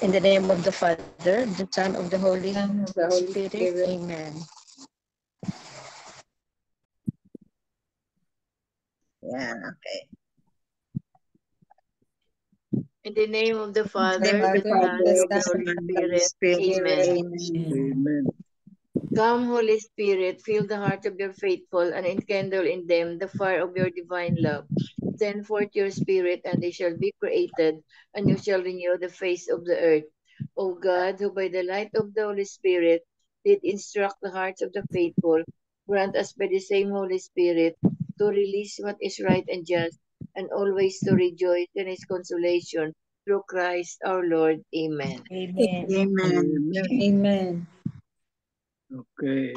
In the name of the Father, the Son, of the Holy Son of the Holy Spirit. Spirit. Amen. Yeah, okay. In the name of the The Father, Father, the Son, the and the Son, Holy and the Holy Spirit. Spirit. Amen. Amen. Amen. Come, Holy Spirit, fill the hearts of your faithful and enkindle in them the fire of your divine love. Send forth your Spirit, and they shall be created, and you shall renew the face of the earth. O God, who by the light of the Holy Spirit did instruct the hearts of the faithful, grant us by the same Holy Spirit to release what is right and just, and always to rejoice in his consolation through Christ our Lord. Amen. Amen. Amen. Amen. Okay.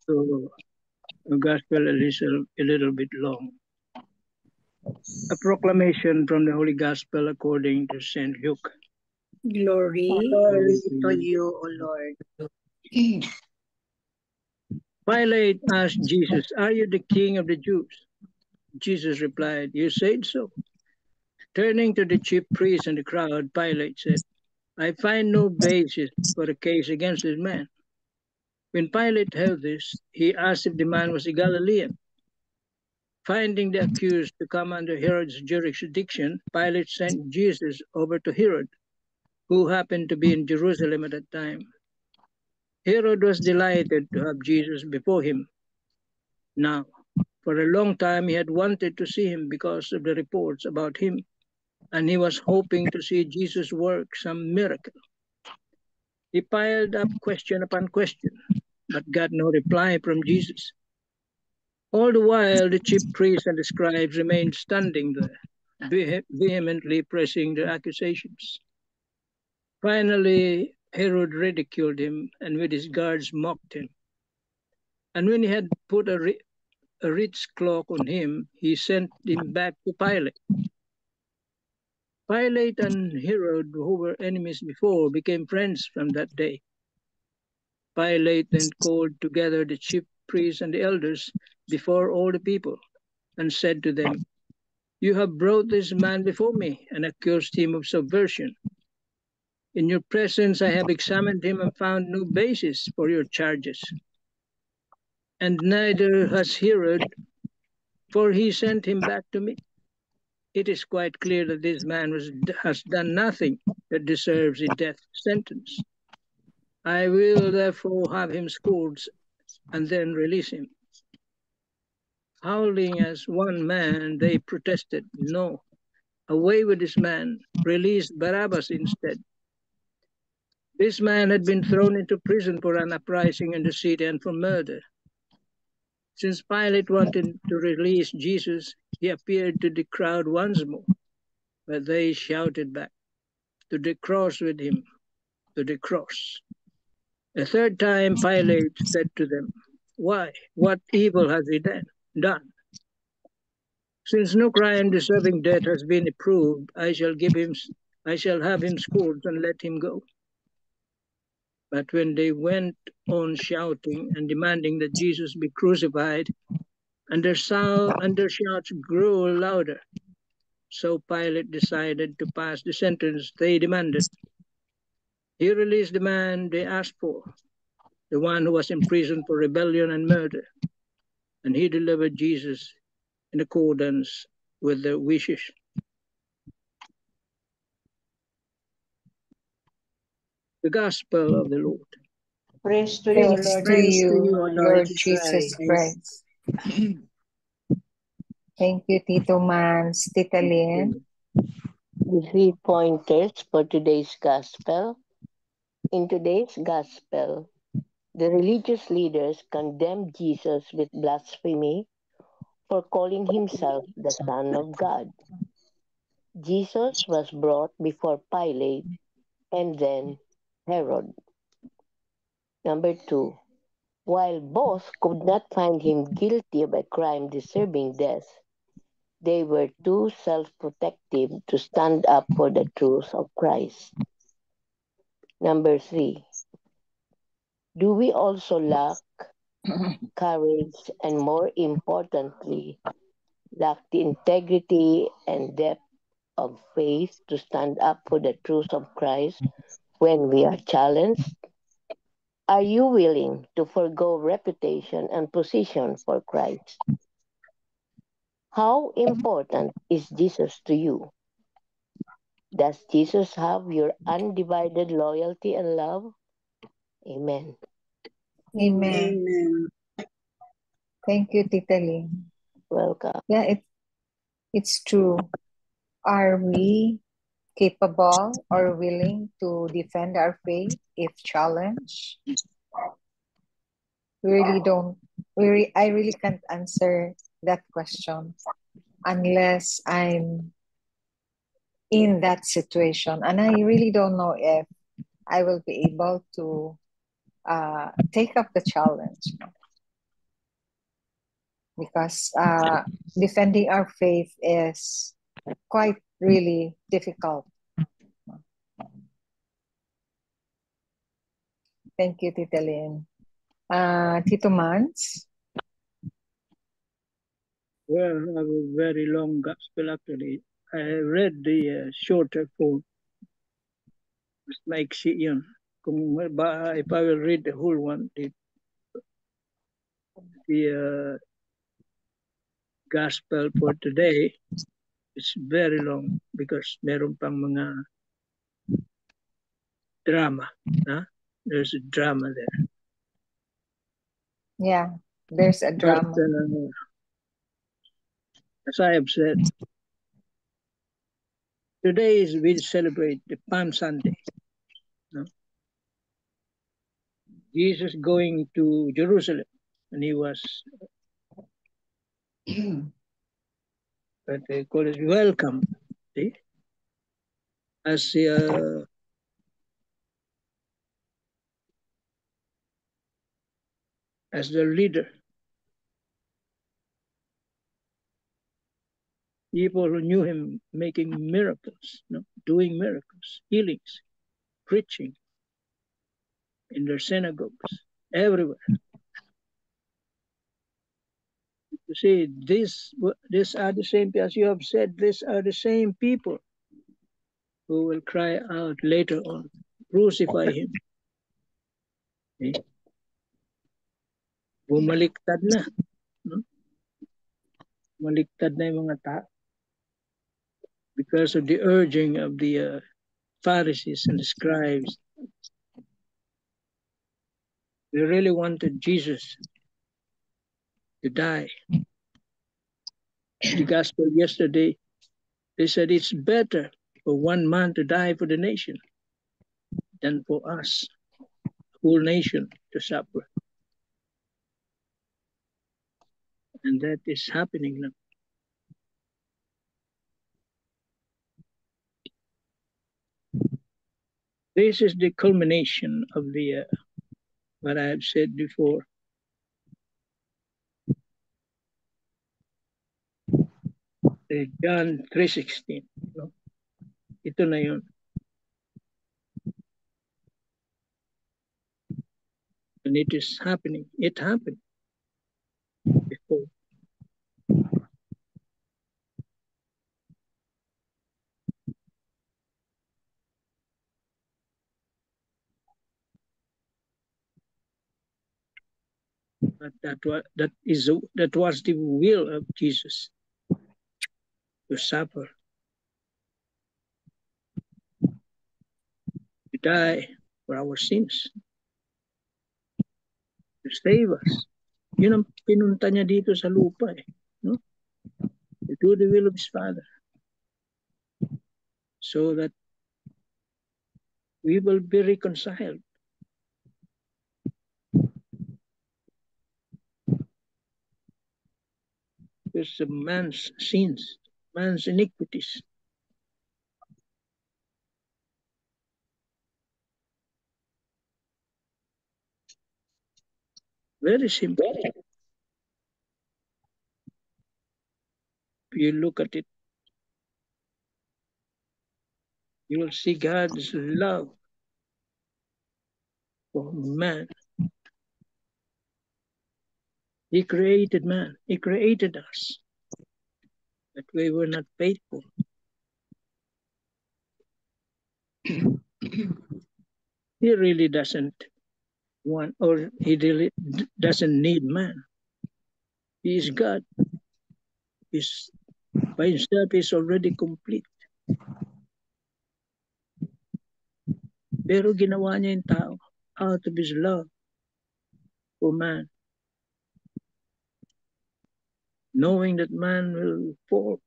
So the gospel is a little bit long. A proclamation from the Holy Gospel according to St. Luke. Glory. Glory To you, O Lord. Pilate asked Jesus, "Are you the king of the Jews?" Jesus replied, "You said so." Turning to the chief priests and the crowd, Pilate said, "I find no basis for a case against this man." When Pilate heard this, he asked if the man was a Galilean. Finding the accused to come under Herod's jurisdiction, Pilate sent Jesus over to Herod, who happened to be in Jerusalem at that time. Herod was delighted to have Jesus before him. Now, for a long time he had wanted to see him because of the reports about him, and he was hoping to see Jesus work some miracle. He piled up question upon question, but got no reply from Jesus. All the while, the chief priests and the scribes remained standing there, vehemently pressing their accusations. Finally, Herod ridiculed him and with his guards mocked him. And when he had put a rich cloak on him, he sent him back to Pilate. Pilate and Herod, who were enemies before, became friends from that day. Pilate then called together the chief priests and the elders before all the people and said to them, "You have brought this man before me and accused him of subversion. In your presence I have examined him and found no basis for your charges. And neither has Herod, for he sent him back to me. It is quite clear that this man has done nothing that deserves a death sentence. I will therefore have him scourged and then release him." Howling as one man, they protested, "No, away with this man, release Barabbas instead." This man had been thrown into prison for an uprising in the city and for murder. Since Pilate wanted to release Jesus, he appeared to the crowd once more, but they shouted back, "To the cross with him, to the cross." A third time Pilate said to them, "Why? What evil has he done? Since no crime deserving death has been approved, I shall have him scourged and let him go." But when they went on shouting and demanding that Jesus be crucified, and their shouts grew louder, so Pilate decided to pass the sentence they demanded. He released the man they asked for, the one who was in prison for rebellion and murder, and he delivered Jesus in accordance with their wishes. The Gospel of the Lord. Praise to you, Praise Lord. to you, Lord Jesus Christ. Thank you, Tito Mans. Tita Lynn. The 3 pointers for today's gospel. In today's gospel, the religious leaders condemned Jesus with blasphemy for calling himself the Son of God. Jesus was brought before Pilate and then Herod. Number 2. While both could not find him guilty of a crime deserving death, they were too self-protective to stand up for the truth of Christ. Number 3. Do we also lack courage and, more importantly, lack the integrity and depth of faith to stand up for the truth of Christ when we are challenged? Are you willing to forego reputation and position for Christ? How important is Jesus to you? Does Jesus have your undivided loyalty and love? Amen. Amen. Amen. Thank you, Tita Lynn. Welcome. Yeah, it's true. Are we capable or willing to defend our faith if challenged? We really don't. I really can't answer that question unless I'm in that situation, and I really don't know if I will be able to take up the challenge, because defending our faith is quite really difficult. Thank you, Tita Lynn. Tito Mans? Well, I have a very long gospel actually. I read the shorter form. Mas maiksi yun. If I will read the whole one, the gospel for today is very long because meron pang mga drama. There's a drama there. Yeah, there's a drama. But, as I have said, today we celebrate the Palm Sunday. Jesus going to Jerusalem, and he was what they call it, welcome, see? As the leader. People who knew him making miracles, doing miracles, healings, preaching in their synagogues, everywhere. You see, these are the same, as you have said, these are the same people who will cry out later on, crucify him. See? Bumaliktad na. Bumaliktad na yung mga tao because of the urging of the Pharisees and the scribes. They really wanted Jesus to die. The gospel yesterday, they said it's better for one man to die for the nation than for us, whole nation, to suffer. And that is happening now. This is the culmination of the what I have said before. John 3:16. Ito na yun. And it is happening. It happened before. But that was the will of Jesus, to suffer, to die for our sins, to save us. Yun ang pinunta niya dito sa lupa no? To do the will of his Father, so that we will be reconciled. Because of man's sins, man's iniquities. Very simple. If you look at it, you will see God's love for man. He created man. He created us. But we were not faithful. he really doesn't want, or he really doesn't need man. He is God. He's, by himself, he's already complete. Pero ginawa niya yung tao out of his love for man. Knowing that man will fall.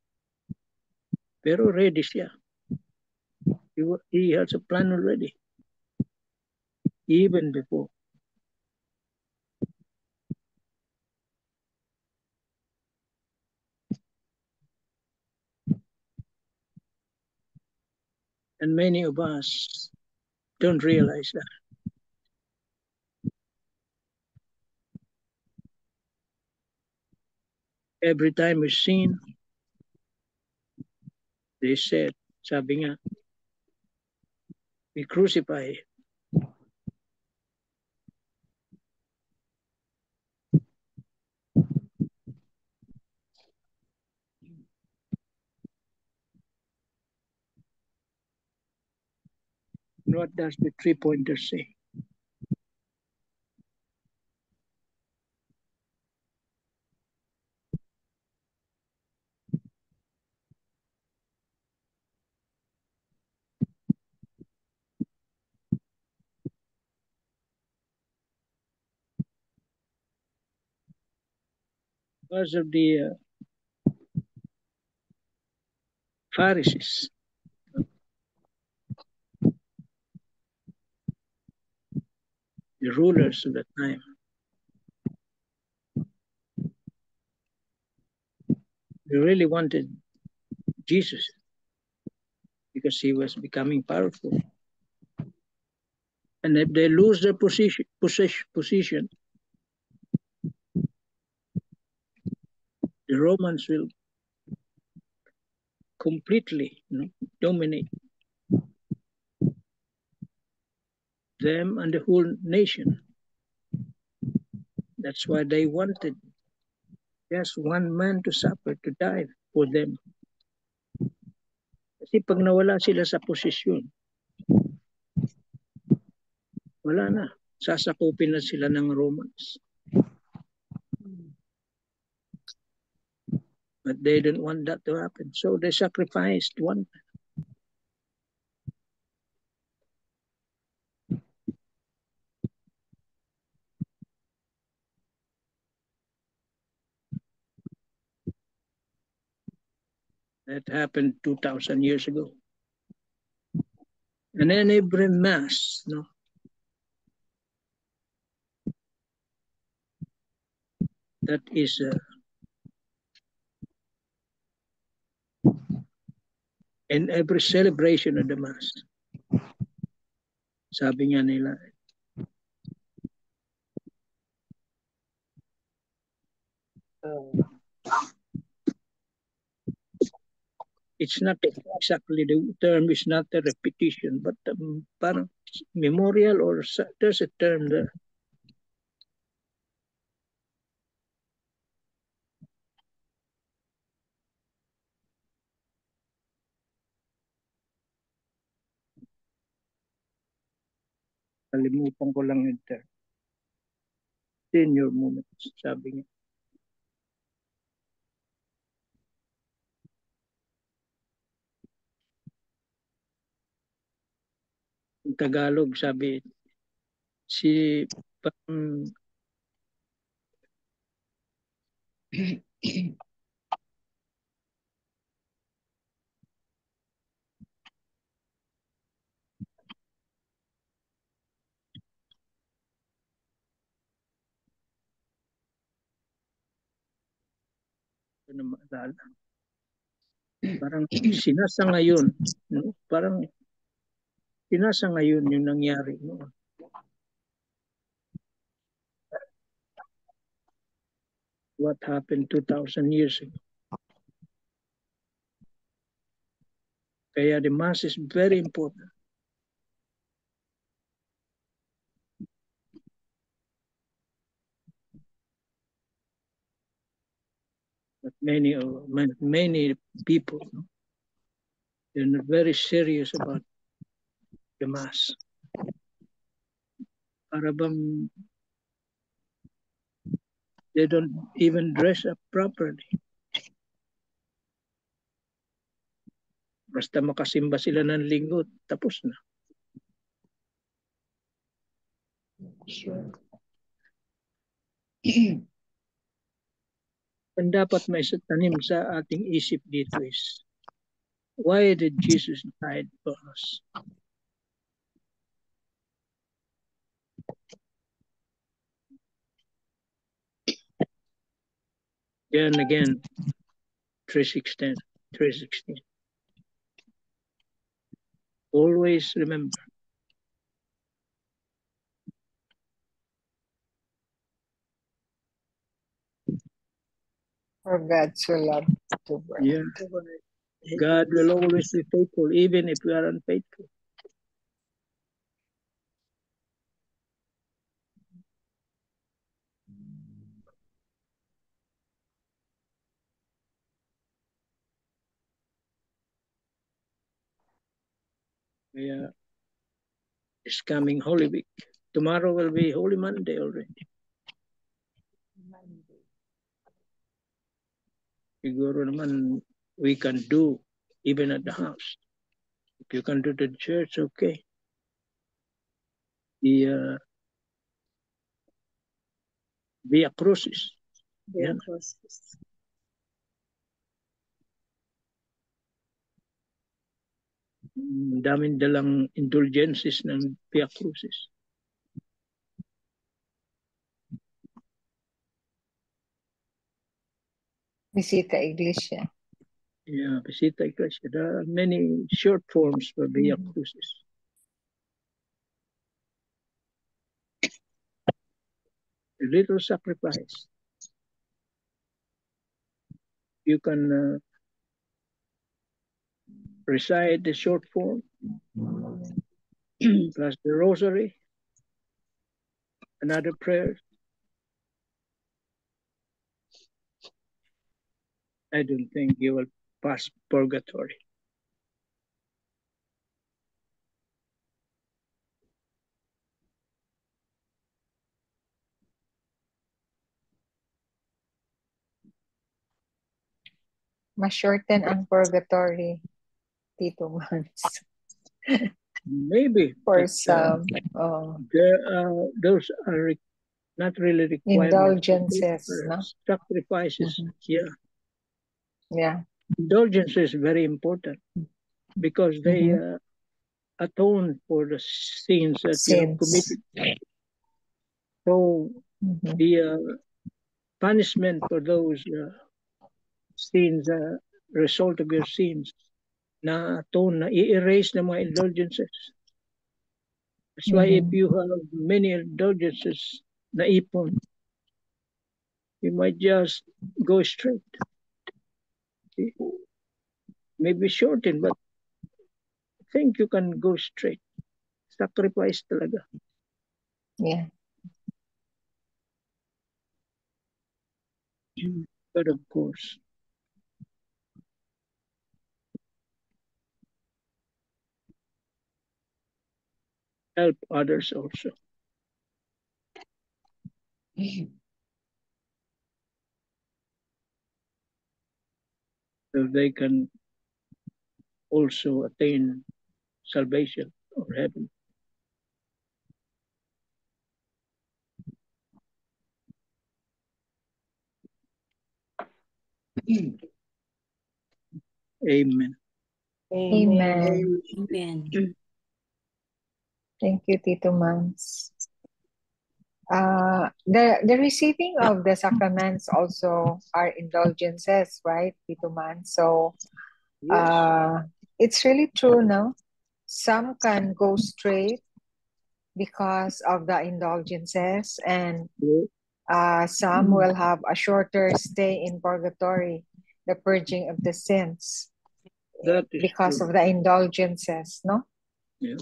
Pero ready siya. He has a plan already. Even before. And many of us don't realize that. Every time we sin, they said, sabi nga, we crucify. What does the 3-pointer say? Because of the Pharisees. The rulers of the time. They really wanted Jesus because he was becoming powerful. And if they lose their position, the Romans will completely dominate them and the whole nation. That's why they wanted just one man to suffer, to die for them. Kasi pag nawala sila sa posisyon, wala na. Sasakupin na sila ng Romans. But they didn't want that to happen. So they sacrificed one man. That happened 2,000 years ago. And then every mass, that is in every celebration of the mass. Sabi nga nila, it's not exactly, the term is not a repetition, but parang memorial, or there's a term there. Kalimutan ko lang yung term. Senior moments, sabi niya. In Tagalog, sabi, si na maalala. Parang sinasa ngayon, parang sinasa ngayon yung nangyari noon. What happened 2,000 years ago. Kaya the mass is very important. But many people, they're not very serious about the mass. para bang they don't even dress up properly. Basta makasimba sila ng linggo, tapos na. Sure. Ang dapat may tanim sa ating isip dito is, why did Jesus die for us? Again, 3:16. Always remember. For God so loved the world. Yeah. God will always be faithful, even if we are unfaithful. Yeah. It's coming Holy Week. Tomorrow will be Holy Monday already. Siguro naman we can do even at the house. If you can do the church, okay. The Via Crucis. Via Yeah. Crucis. Daming dalang indulgences ng Via Crucis. Visita Iglesia. Yeah, Visita Iglesia. There are many short forms for Via Crucis. A little sacrifice. You can recite the short form plus the rosary, another prayer. I don't think you will pass purgatory. Ma-shorten ang purgatory, Tito Mans. Maybe. For but, some. Those are not really requirements. Indulgences, no? Sacrifices. Yeah. Yeah. Indulgence is very important because they atone for the sins that you have committed. So the punishment for those sins, result of your sins, na atone, na i-erase ng mga indulgences. That's why if you have many indulgences na ipon, you might just go straight. Maybe shorten, but I think you can go straight. Sacrifice talaga. Yeah. But of course, help others also. So they can also attain salvation or heaven. Amen. Amen. Amen. Thank you, Tito Mans. The receiving of the sacraments also are indulgences, right, Tito Mans? So it's really true, no? Some can go straight because of the indulgences, and some will have a shorter stay in purgatory, the purging of the sins, That is because true. of the indulgences, no? Yeah,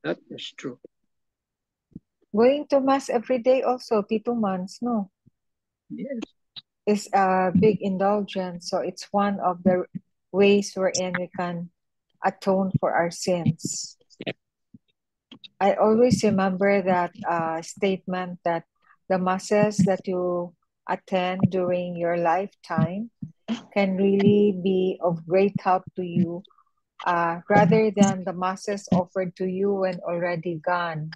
that is true. Going to Mass every day also, Tito Mans, no? Yes. Is a big indulgence. So it's one of the ways wherein we can atone for our sins. I always remember that statement that the masses that you attend during your lifetime can really be of great help to you rather than the masses offered to you when already gone.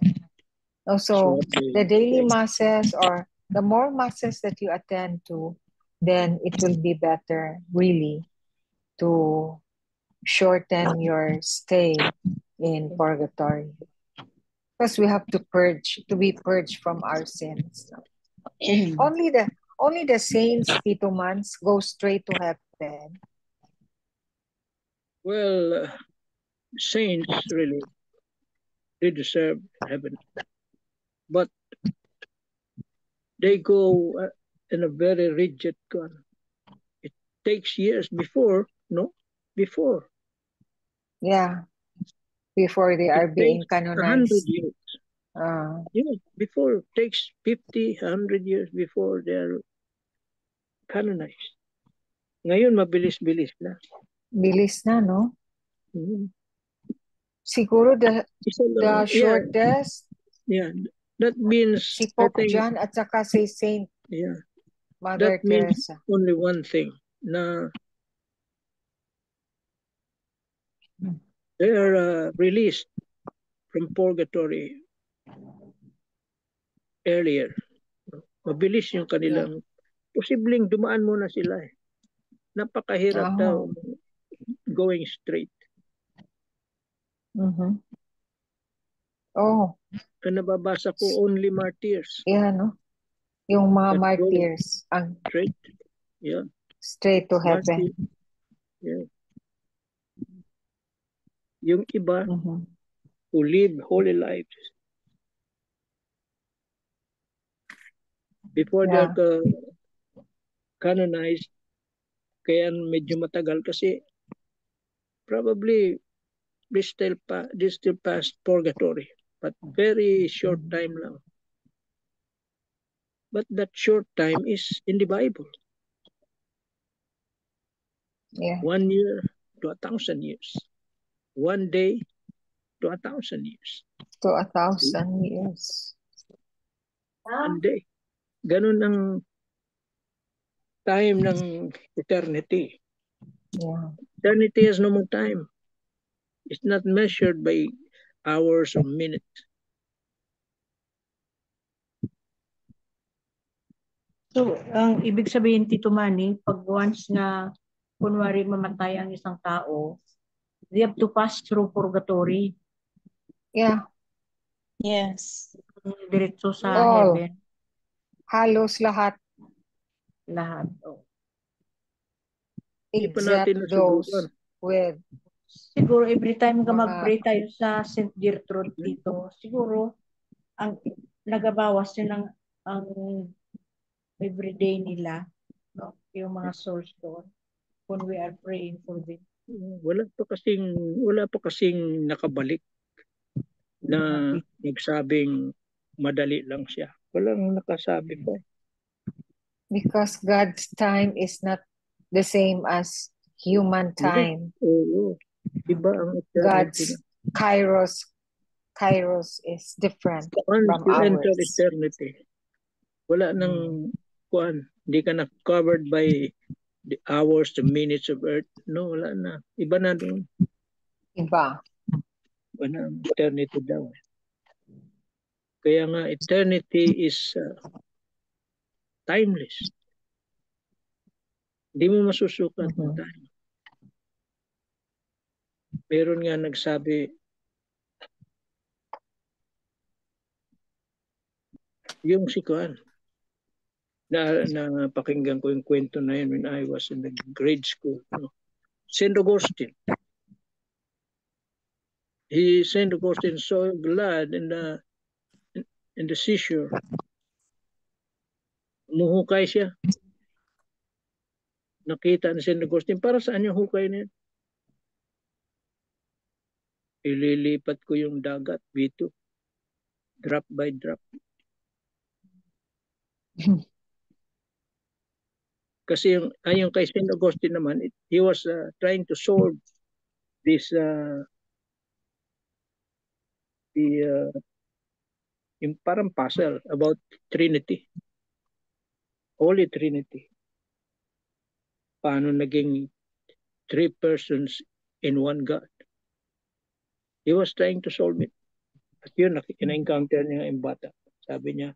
Also, the daily masses or the more masses that you attend to, then it will be better really to shorten your stay in purgatory. Because we have to be purged from our sins. Only the saints, Tito Mans, go straight to heaven. Well, saints really, they deserve heaven. But they go in a very rigid con. It takes years before, no? Before. Yeah. Before they are It being takes 100 canonized. years. Uh, Yeah, before. It takes 50, 100 years before they're canonized. Ngayon, mabilis-bilis na. bilis na, no? Mhm. Siguro the Yeah, shortest, yeah. That means, si I Pope think, John at saka si Saint yeah, Mother that means Teresa. only one thing, na they are released from purgatory earlier. Mabilis yung kanilang, posibleng dumaan muna sila eh. Napakahirap daw going straight. Mhm. Oh, Ang nababasa ko, only martyrs. yeah, no? Yung mga That go martyrs ang straight. Yeah. straight to heaven. Yeah. Yung iba Mhm. who live holy lives before Yeah. they're canonized, kaya medyo matagal kasi probably they still past purgatory, but very short time lang. But that short time is in the Bible. Yeah. 1 year to 1,000 years. 1 day to 1,000 years. To 1,000 years. 1 day. Ganun ang time ng eternity. Yeah. Eternity has no more time. It's not measured by hours or minutes. So, ang ibig sabihin, Tito Manny, pag once na kunwari mamatay ang isang tao, they have to pass through purgatory. Yeah. Yes. Diretso sa All. heaven. Halos lahat. Lahat. Oh. Hindi pa Except natin those nasubukan. with Siguro every time ka Mga- mag-pray tayo sa St. Gertrude dito, siguro ang nagabawas yun ang everyday nila, no? Yung mga souls doon when we are praying for them. Wala pa kasing nakabalik na nagsabing madali lang siya. Walang nakasabi pa. because God's time is not the same as human time. Oo. Iba ang eternity. God's Kairos is different Once from you enter ours. eternity, wala nang kuan. Hindi ka na covered by the hours, the minutes of earth. No, wala na. Iba na doon. Iba. Iba na ang eternity daw. Kaya nga, eternity is timeless. Hindi mo masusukat ng time. Meron nga nagsabi, yung si Kuan, na pakinggan ko yung kwento na yun when I was in the grade school. No? St. Augustine. St. Augustine so glad in the seashore. Muhukay siya. Nakita ni St. Augustine, para saan yung hukay na yun? Ililipat ko yung dagat dito. Drop by drop. Kasi ayon kay St. Augustine naman, he was trying to solve this yung parang puzzle about Trinity. Holy Trinity. Paano naging 3 persons in one God? He was trying to solve it. At yun, na-encounter niya yung bata. Sabi niya,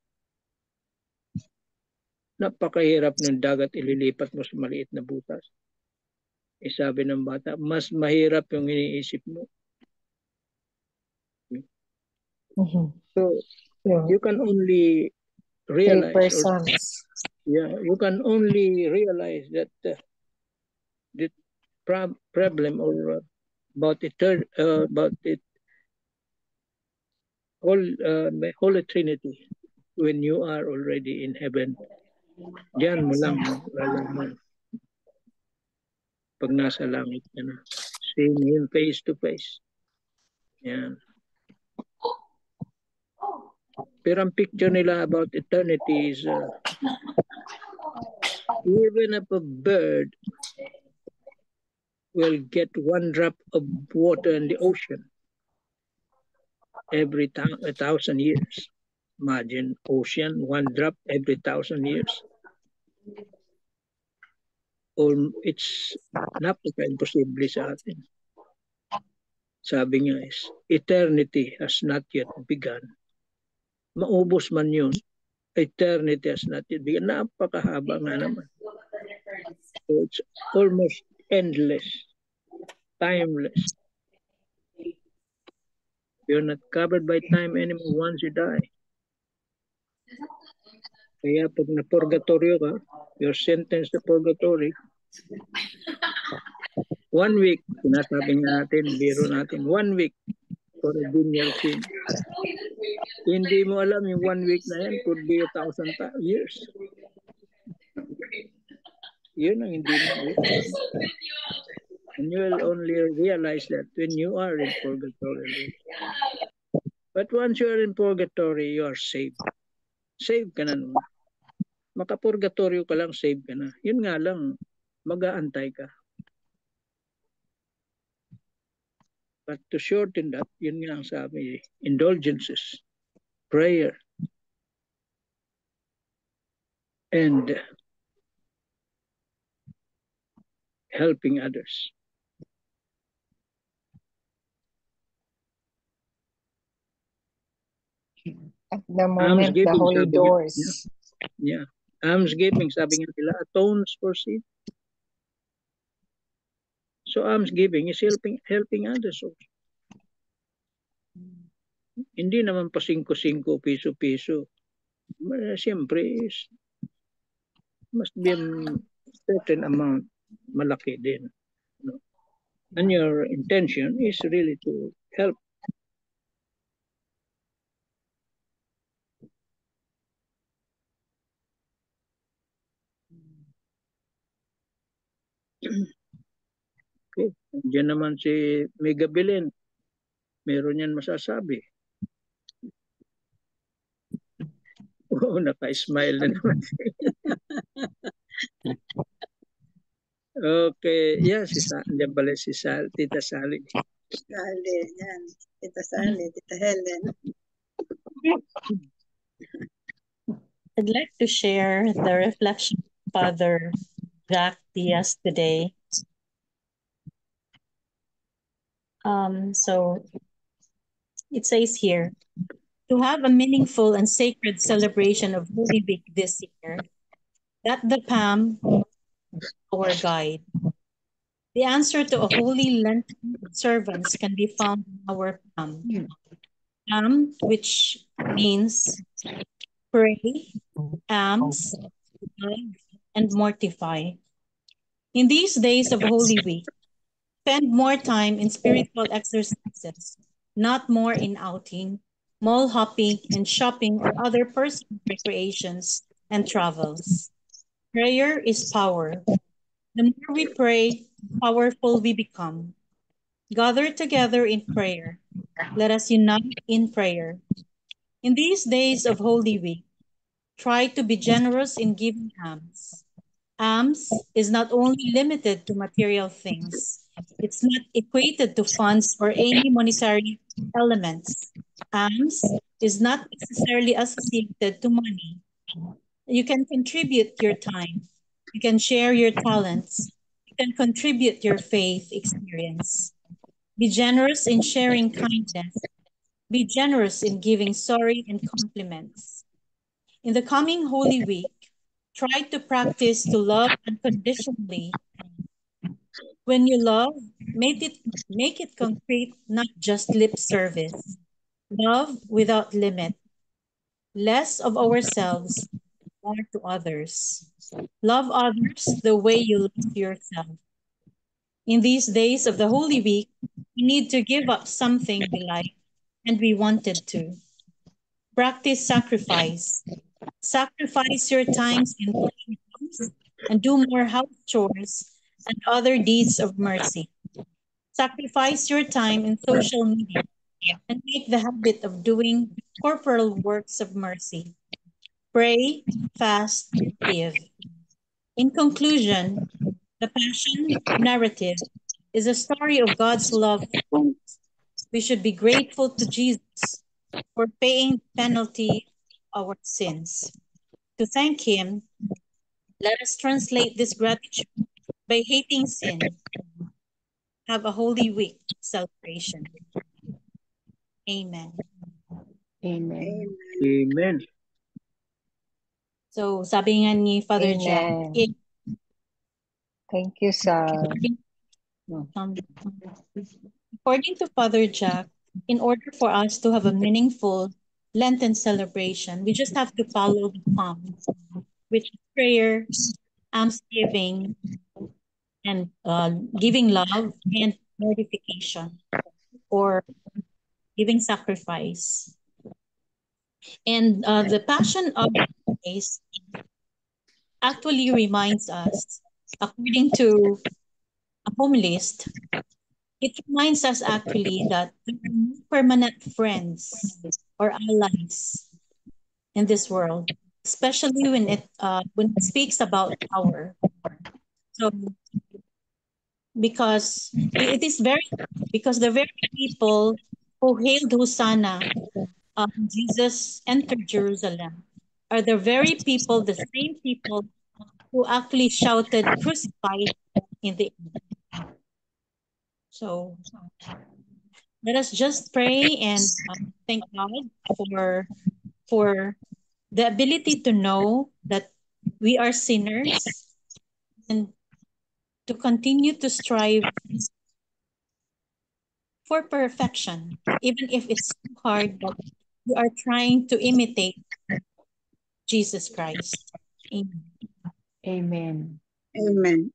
napakahirap ng dagat, ililipat mo sa maliit na butas. Sabi ng bata, mas mahirap yung iniisip mo. So, you can only realize, 3 persons. you can only realize that the problem or about it, Holy Trinity, when you are already in heaven. Diyan mo lang lalaman. Pag nasa langit ka na. Seeing Him face to face. Yan. Pero ang picture nila about eternity is even if a bird will get 1 drop of water in the ocean every 1,000 years. Imagine ocean, 1 drop every 1,000 years. Or it's napaka-imposible sa atin. Sabi nga is, eternity has not yet begun. Maubos man yun, eternity has not yet begun. Napakahaba nga naman. So it's almost endless, timeless. You're not covered by time anymore once you die. Kaya pag na-purgatorio ka, you're sentenced to purgatory. 1 week, sinasabi nga natin, biro natin, 1 week for a venial sin. Hindi mo alam yung 1 week na yan could be 1,000 years. Yun ang hindi mo alam. And you will only realize that when you are in purgatory. But once you are in purgatory, you are saved. Saved ka na naman. Makapurgatorio ka lang, saved ka na. Yun nga lang, mag-aantay ka. But to shorten that, yun nga ang sabi, indulgences, prayer, and helping others. At the moment, the holy doors. Yeah. Almsgiving, sabi nga nila, atones for sin. So almsgiving is helping others also. Hindi naman pa 5-5, piso-piso. Siyempre, must be a certain amount, malaki din. No? And your intention is really to help. Okay. Diyan naman si Mega Belen. Meron yan masasabi. Oo, naka-smile na naman. Okay. Yan, diyan pala si Tita Sally. Sally, yan. Tita Sally, Tita Helen. I'd like to share the reflection of Father Jack Diaz today. So it says here, to have a meaningful and sacred celebration of Holy Week this year, let the PAM be our guide. The answer to a holy Lenten observance can be found in our PAM. PAM, which means pray, alms, love, and mortify. In these days of Holy Week, spend more time in spiritual exercises, not more in outing, mall hopping, and shopping or other personal recreations and travels. Prayer is power. The more we pray, the powerful we become. Gather together in prayer. Let us unite in prayer. In these days of Holy Week, try to be generous in giving alms. Alms is not only limited to material things. It's not equated to funds or any monetary elements. Alms is not necessarily associated to money. You can contribute your time. You can share your talents. You can contribute your faith experience. Be generous in sharing kindness. Be generous in giving sorry and compliments. In the coming Holy Week, try to practice to love unconditionally. When you love, make it concrete, not just lip service. Love without limit. Less of ourselves, more to others. Love others the way you love yourself. In these days of the Holy Week, we need to give up something we like and we wanted to. Practice sacrifice. Sacrifice your times in praying rooms and do more house chores and other deeds of mercy. Sacrifice your time in social media and make the habit of doing corporal works of mercy. Pray, fast, give. In conclusion, the Passion narrative is a story of God's love for us. We should be grateful to Jesus for paying the penalty of our sins. To thank Him, let us translate this gratitude by hating sin. Have a Holy Week celebration. Amen. Amen. Amen. So, sabi nga ni Father Jack, Amen. Thank you, Sal. According to Father Jack, in order for us to have a meaningful Lenten celebration, we just have to follow the palm, which is prayer, almsgiving, and giving love and mortification, or giving sacrifice. And the Passion of Christ actually reminds us, according to a home list, it reminds us actually that there are no permanent friends or allies in this world, especially when it speaks about power. So it is very, because the very people who hailed Hosanna, Jesus entered Jerusalem, are the very people, the same people who actually shouted crucified in the end. So let us just pray and thank God for the ability to know that we are sinners and to continue to strive for perfection, even if it's too hard, but we are trying to imitate Jesus Christ. Amen. Amen. Amen.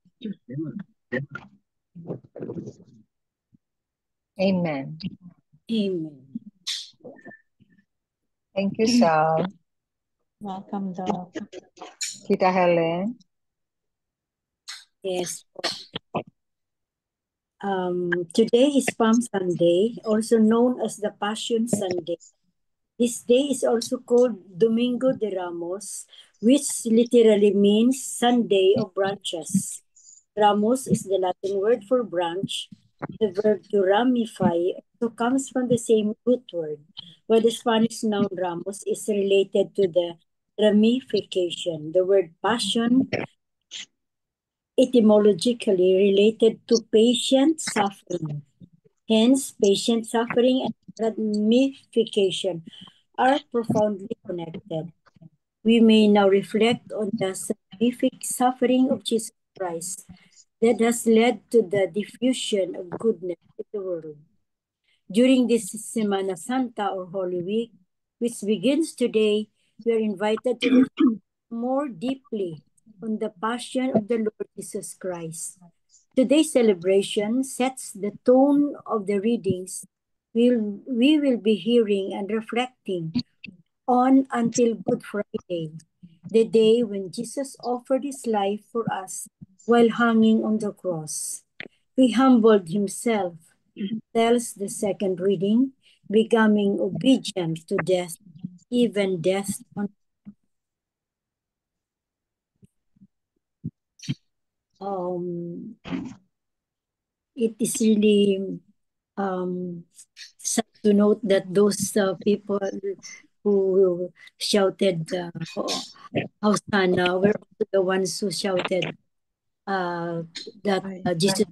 Amen. Amen. Thank you, Sal. Welcome, Doc. Tita Helen. Yes. Today is Palm Sunday, also known as the Passion Sunday. This day is also called Domingo de Ramos, which literally means Sunday of branches. Ramos is the Latin word for branch. The verb to ramify also comes from the same root word, while the Spanish noun ramos is related to the ramification. The word passion etymologically related to patient suffering. Hence, patient suffering and ramification are profoundly connected. We may now reflect on the salvific suffering of Jesus Christ that has led to the diffusion of goodness in the world. During this Semana Santa or Holy Week, which begins today, we are invited to reflect more deeply on the passion of the Lord Jesus Christ. Today's celebration sets the tone of the readings we will be hearing and reflecting on until Good Friday, the day when Jesus offered his life for us while hanging on the cross. He humbled himself, tells the second reading, becoming obedient to death, even death on it is really sad to to note that those people who shouted Hosanna were also the ones who shouted that Jesus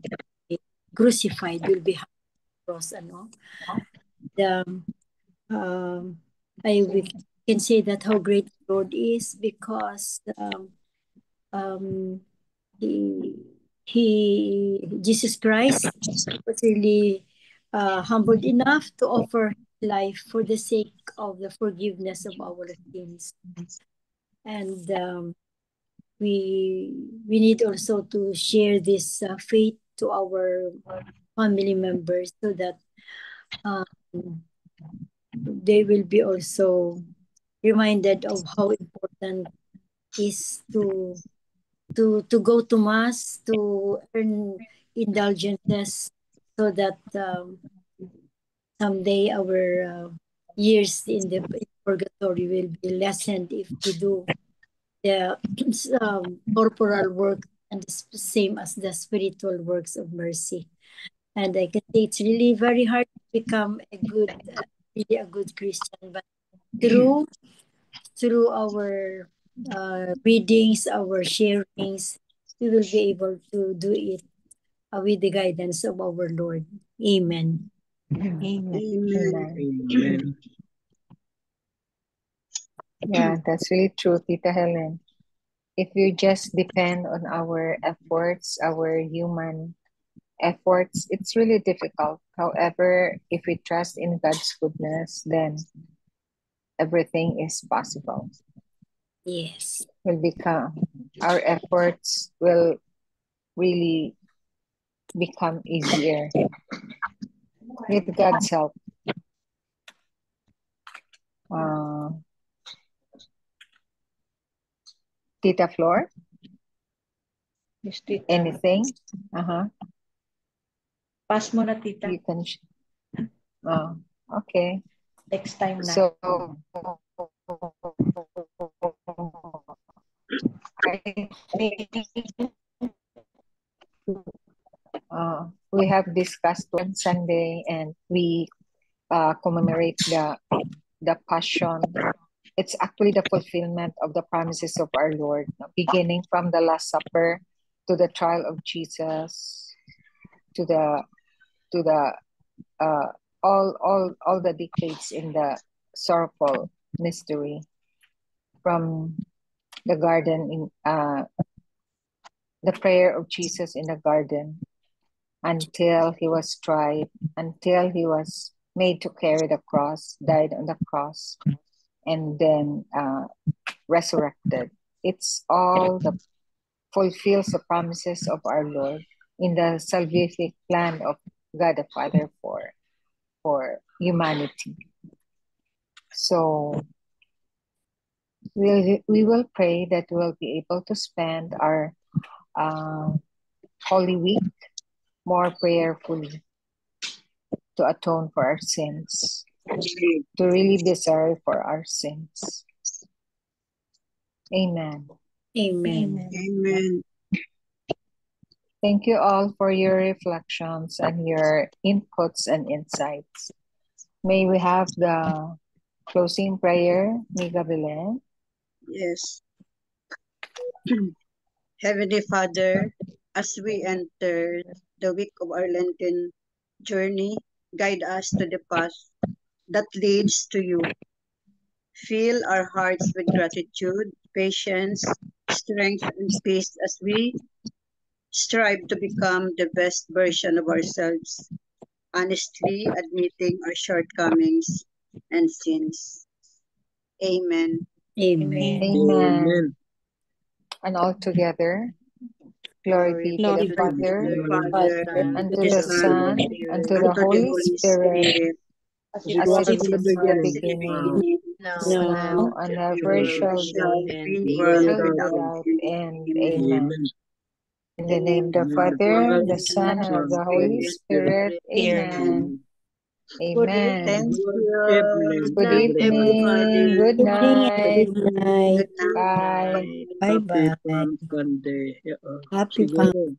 crucified will be hung on the cross. We can say that how great the Lord is because Jesus Christ was really humbled enough to offer his life for the sake of the forgiveness of our sins. And we need also to share this faith to our family members so that they will be also reminded of how important is to go to mass, to earn indulgences, so that someday our years in the purgatory will be lessened if we do the corporal work and the same as the spiritual works of mercy. And I can say it's really very hard to become really a good Christian, but through our readings, our sharings, we will be able to do it with the guidance of our Lord. Amen. Amen. Amen. Yeah, that's really true, Tita Helen. If we just depend on our efforts, our human efforts, it's really difficult. However, if we trust in God's goodness, then everything is possible. Yes. Our efforts will really become easier with God's help. Tita Flor? Yes, Tita. Anything? Pass mo na, Tita. You can. Okay. Next time na. So, we have discussed on Sunday, and we commemorate the Passion. It's actually the fulfillment of the promises of our Lord, beginning from the Last Supper to the trial of Jesus, to the all the decades in the sorrowful mystery, from the garden in the prayer of Jesus in the garden until he was tried, until he was made to carry the cross, died on the cross, and then resurrected. It's all the fulfills the promises of our Lord in the salvific plan of God the Father for humanity. So we will pray that we'll be able to spend our Holy Week more prayerfully to atone for our sins, to really be sorry for our sins. Amen. Amen. Amen. Thank you all for your reflections and your inputs and insights. May we have the closing prayer, Miga Belen? Yes. Heavenly Father, as we enter the week of our Lenten journey, guide us to the path that leads to you. Fill our hearts with gratitude, patience, strength, and peace as we strive to become the best version of ourselves, honestly admitting our shortcomings and sins. Amen. Amen. Amen. And all together, glory be to the Father, and to the Son, and to the Holy Spirit, As as it was it in was the in the beginning, beginning, Now now and ever shall be, world without end. Amen. In the name of the Father, the Son, and of the Holy Spirit. Amen. Amen. Thank you. Good evening. Good night. Good night. Bye. Bye-bye. Happy Palm Sunday. Happy Siguro.